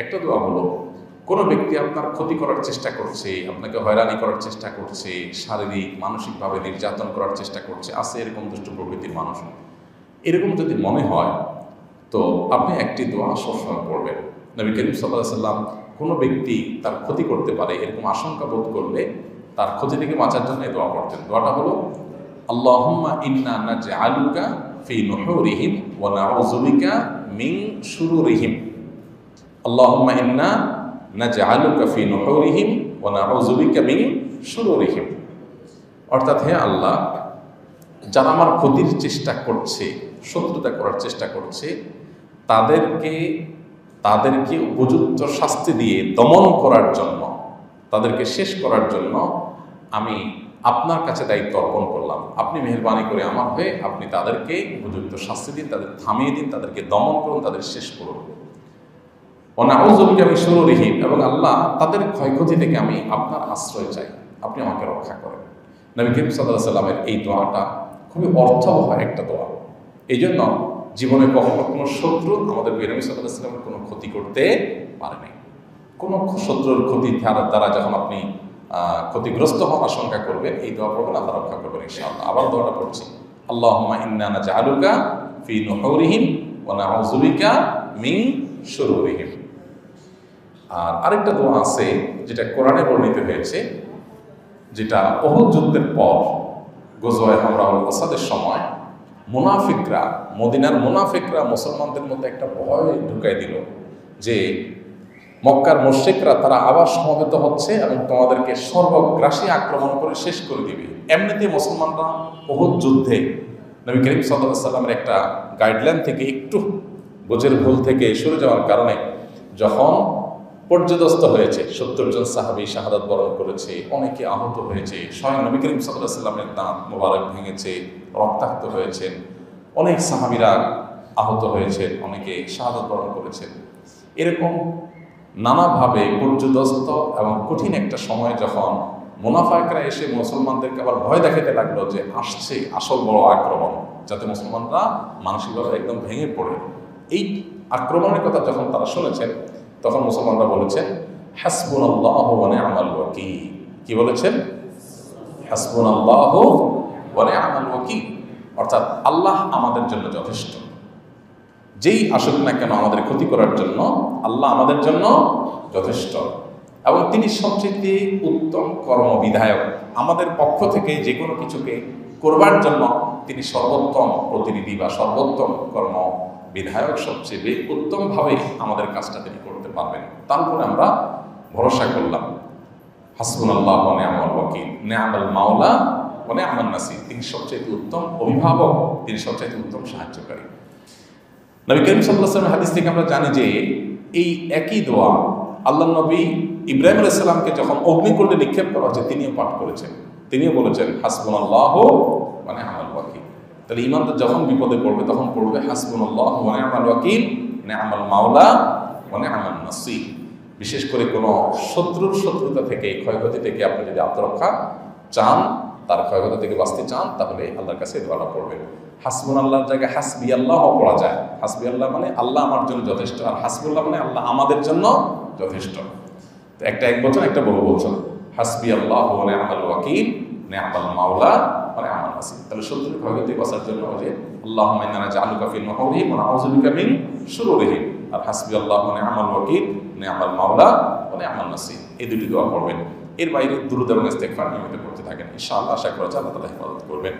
একটা দোয়া হলো, কোনো ব্যক্তি আপনার ক্ষতি করার চেষ্টা করছে, আপনাকে হয়রানি করার চেষ্টা করছে, শারীরিক মানসিকভাবে নির্যাতন করার চেষ্টা করছে, আছে এরকম দুষ্ট প্রকৃতির মানুষ, এরকম যদি মনে হয় তো আপনি একটি দোয়া সবসময় পড়বেন। নবী করিম সাল্লাল্লাহু আলাইহি ওয়াসাল্লাম কোনো ব্যক্তি তার ক্ষতি করতে পারে এরকম আশঙ্কা বোধ করলে তার ক্ষতি থেকে বাঁচার জন্য এই দোয়া পড়তেন। দোয়াটা হলো, আল্লাহুম্মা ইন্না নাজআলুকা ফি নুহুরিহিম ওয়া নাউযু বিকা মিন শুরুরিহিম। আল্লাহুম্মা ইন্না নাজআলুকা ফি নুহুরিহিম ওয়া নাউযু বিকা মিন শুরুরিহিম। অর্থাৎ, হে আল্লাহ, যারা আমার ক্ষতির চেষ্টা করছে, শত্রুতা করার চেষ্টা করছে, তাদেরকে উপযুক্ত শাস্তি দিয়ে দমন করার জন্য, তাদেরকে শেষ করার জন্য আমি আপনার কাছে দায়িত্ব অর্পণ করলাম। আপনি মেহেরবানি করে আমার হয়ে আপনি তাদেরকে উপযুক্ত শাস্তি দিন, তাদের থামিয়ে দিন, তাদেরকে দমন করুন, তাদের শেষ করুন। নাউযু বিকা মিন শুরুরিহিম, এবং আল্লাহ তাদের ক্ষয়ক্ষতি থেকে আমি আপনার আশ্রয় চাই, আপনি আমাকে রক্ষা করেন। নবী করিম সাল্লাল্লাহু আলাইহি ওয়াসাল্লামের এই দোয়াটা খুবই অর্থবহ একটা দোয়া। এই জন্য জীবনে কখনো কোনো শত্রু আমাদের নবী সাল্লাল্লাহু আলাইহি ওয়াসাল্লামের কোনো ক্ষতি করতে পারে নাই। কোনো শত্রুর ক্ষতি দ্বারা যখন আপনি ক্ষতিগ্রস্ত হওয়ার আশঙ্কা করবেন, এই দোয়া পড়বেন, আল্লাহ রক্ষা করবেন ইনশাআল্লাহ। আবার দোয়াটা পড়ছি, আল্লাহুম্মা ইন্না নাজআলুকা ফি নুহুরিহিম ওয়া নাউযু বিকা মিন শুরুরিহিম। আর আরেকটা দোয়া আছে যেটা কোরআনে বর্ণিত হয়েছে, যেটা উহুদ যুদ্ধের পর গজওয়ায়ে হামরাউল আসাদের সময় মদিনার মুনাফিকরা মুসলমানদের মধ্যে একটা ভয় ঢুকাই দিল যে মক্কার মুশরিকরা তারা আবার সমবেত হচ্ছে এবং তোমাদেরকে সর্বগ্রাসী আক্রমণ করে শেষ করে দিবে। এমনিতে মুসলমানরা উহুদ যুদ্ধে নবী করিম সাল্লাল্লাহু আলাইহি ওয়াসাল্লামের একটা গাইডলাইন থেকে একটু বোঝের ভুল থেকে সরে যাওয়ার কারণে যখন পর্যদস্ত হয়েছে, 70 জন সাহাবী শাহাদাত বরণ করেছে, অনেকে আহত হয়েছে, স্বয়ং নবী করিম সাল্লাল্লাহু আলাইহি ওয়াসাল্লামের দাঁত মোবারক ভেঙেছে, রক্তাক্ত হয়েছেন, অনেক সাহাবীরা আহত হয়েছেন, অনেকে শাহাদাত বরণ করেছেন। এরকম নানাভাবে পর্যদস্ত এবং কঠিন একটা সময় যখন মুনাফিকরা এসে মুসলমানদেরকে আবার ভয় দেখাতে লাগলো যে আসছে আসল বড় আক্রমণ, যাতে মুসলমানরা মানসিকভাবে একদম ভেঙে পড়ে, এই আক্রমণের কথা যখন তারা শুনেছেন তখন মুসলমানরা বলেছেন, হাসবুনাল্লাহু ওয়া নি'মাল ওয়াকিল। কি বলেছেন? হাসবুনাল্লাহু ওয়া নি'মাল ওয়াকিল, অর্থাৎ আল্লাহ আমাদের জন্য যথেষ্ট। যেই আসুক না কেন আমাদের ক্ষতি করার জন্য আল্লাহ আমাদের জন্য যথেষ্ট, এবং তিনি সবচেয়ে উত্তম কর্মবিধায়ক। আমাদের পক্ষ থেকে যে কোনো কিছুকে করবার জন্য তিনি সর্বোত্তম প্রতিনিধি বা সর্বোত্তম কর্ম বিধায়ক, সবচেয়ে উত্তমভাবে আমাদের কাজটা তিনি করতে পারবেন। তারপরে আমরা ভরসা করলাম, হাসবুনাল্লাহু ওয়া নি'মাল ওয়াকিল, নি'মাল মাওলা ওয়া নি'মান নাসির। তিনি সবচেয়ে উত্তম অভিভাবক, তিনি সবচেয়ে উত্তম সাহায্যকারী। নবী করিম সাল্লাল্লাহু আলাইহি ওয়াসাল্লাম হাদিস থেকে আমরা জানি যে এই একই দোয়া আল্লাহ নবী ইব্রাহিম আলাইহিস সালামকে যখন অগ্নিকুণ্ডে নিক্ষেপ করা হচ্ছে তিনিও পাঠ করেছেন, তিনিও বলেছেন হাসবুনাল্লাহু ওয়া নি'মাল ওয়াকিল। তাহলে ইমানদার যখন বিপদে পড়বে তখন পড়বে হাসবুনাল্লাহু ওয়া নি'মাল ওয়াকিল, নি'মাল মাওলা ওয়া নি'মান নাসির। বিশেষ করে কোনো শত্রুতা থেকে, ক্ষয়ক্ষতি থেকে আপনি যদি আত্মরক্ষা চান, তার ক্ষয়ক্ষতি থেকে বাঁচতে চান, তাহলে আল্লাহর কাছে দোয়া পড়বেন। হাসবুনাল্লাহর জায়গায় হাসবি আল্লাহ পড়া যায়। হাসবি আল্লাহ মানে আল্লাহ আমার জন্য যথেষ্ট, আর হাসবুল্লাহ মানে আল্লাহ আমাদের জন্য যথেষ্ট। তো একটা এক বচন, একটা বহু বচন, হাসবি আল্লাহু ওয়া নি'মাল ওয়াকিল, নি'মাল মাওলা ওয়া নি'মান নাসির। তাহলে শত্রুর ক্ষয়ক্ষতি বাঁচার জন্য যে আল্লাহুম্মা ইন্না নাজআলুকা ফি নুহুরিহিম ওয়া নাউযু বিকা মিন শুরুরিহিম, আর হাসবি আল্লাহু ওয়া নি'মাল ওয়াকিল, নি'মাল মাওলা ওয়া নি'মান নাসির, এই দুটি দোয়া পড়বেন। এর বাইরে দুরূদ এবং ইস্তিগফার নিয়মিত করতে থাকেন, ইনশাআল্লাহ আশা করা যায় আল্লাহ তাআলা হেফাজত করবেন।